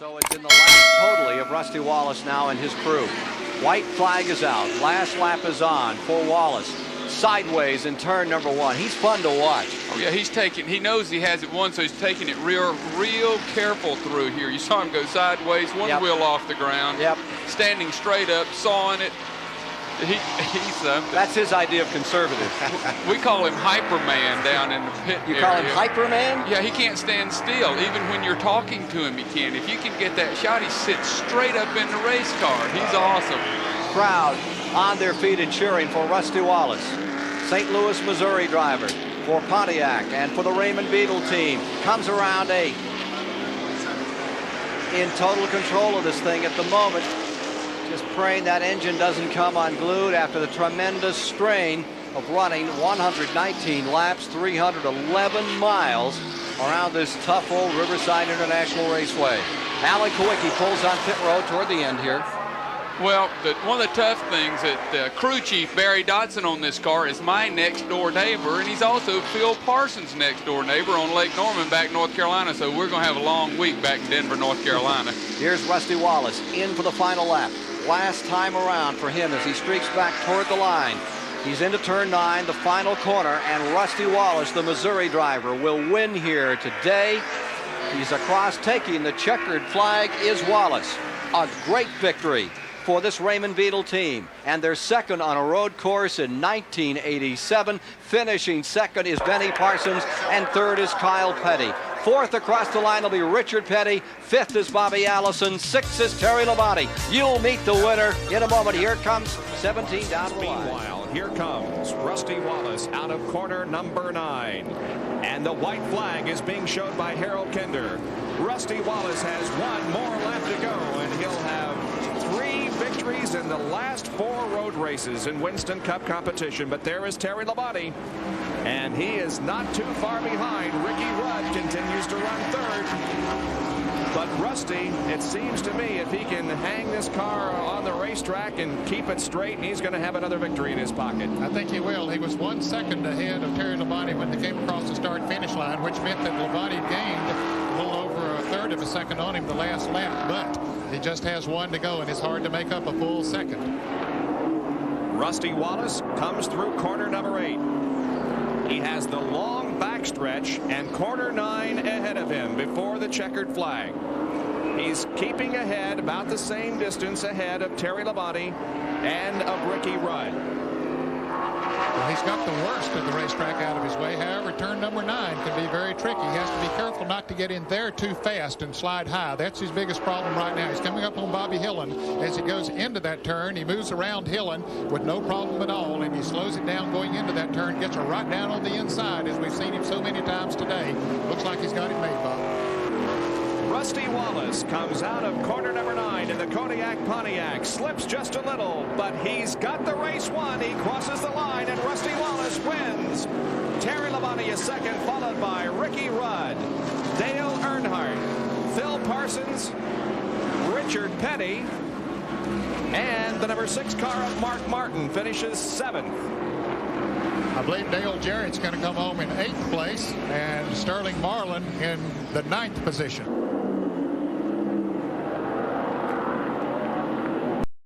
So it's in the lap totally of Rusty Wallace now and his crew. White flag is out. Last lap is on for Wallace. Sideways in turn number 1. He's fun to watch. Oh yeah, he knows he has it won, so he's taking it real careful through here. You saw him go sideways, one wheel off the ground. Yep. Standing straight up, sawing it. He's something. That's his idea of conservative. We call him Hyperman down in the pit You area. call him Hyperman? Yeah, he can't stand still. Even when you're talking to him, he can. If you can get that shot, he sits straight up in the race car. He's awesome. Crowd on their feet and cheering for Rusty Wallace. St. Louis, Missouri driver for Pontiac and for the Raymond Beetle team. Comes around 8. In total control of this thing at the moment. Just praying that engine doesn't come unglued after the tremendous strain of running 119 laps, 311 miles around this tough old Riverside International Raceway. Alan Kowicki pulls on pit road toward the end here. Well, one of the tough things that crew chief Barry Dotson on this car is my next door neighbor, and he's also Phil Parsons' next door neighbor on Lake Norman back North Carolina, so we're going to have a long week back in Denver, North Carolina. Here's Rusty Wallace in for the final lap. Last time around for him as he streaks back toward the line. He's into turn 9, the final corner, and Rusty Wallace, the Missouri driver, will win here today. He's across taking the checkered flag is Wallace. A great victory for this Raymond Beetle team, and their second on a road course in 1987. Finishing second is Benny Parsons, and third is Kyle Petty. Fourth across the line will be Richard Petty. Fifth is Bobby Allison. Sixth is Terry Labonte. You'll meet the winner in a moment. Here comes 17 down the line. Meanwhile, here comes Rusty Wallace out of corner number 9. And the white flag is being showed by Harold Kinder. Rusty Wallace has one more lap to go, and he'll have 3 victories in the last 4 road races in Winston Cup competition. But there is Terry Labonte, and he is not too far behind. Ricky Rudd continues to run third. But Rusty, it seems to me, if he can hang this car on the racetrack and keep it straight, he's going to have another victory in his pocket. I think he will. He was 1 second ahead of Terry Labonte when they came across the start-finish line, which meant that Labonte gained a little over a third of a second on him the last lap. But he just has 1 to go, and it's hard to make up a full second. Rusty Wallace comes through corner number 8. He has the long backstretch and corner 9 ahead of him before the checkered flag. He's keeping ahead, about the same distance ahead of Terry Labonte and of Ricky Rudd. Well, he's got the worst of the racetrack out of his way. However, turn number 9 can be very tricky. He has to be careful not to get in there too fast and slide high. That's his biggest problem right now. He's coming up on Bobby Hillen. As he goes into that turn, he moves around Hillen with no problem at all, and he slows it down going into that turn, gets her right down on the inside, as we've seen him so many times today. Looks like he's got it made, Bob. Rusty Wallace comes out of corner number 9 in the Kodiak Pontiac. Slips just a little, but he's got the race won. He crosses the line, and Rusty Wallace wins. Terry Labonte is second, followed by Ricky Rudd, Dale Earnhardt, Phil Parsons, Richard Petty, and the number 6 car of Mark Martin finishes 7th. I believe Dale Jarrett's going to come home in 8th place, and Sterling Marlin in the 9th position.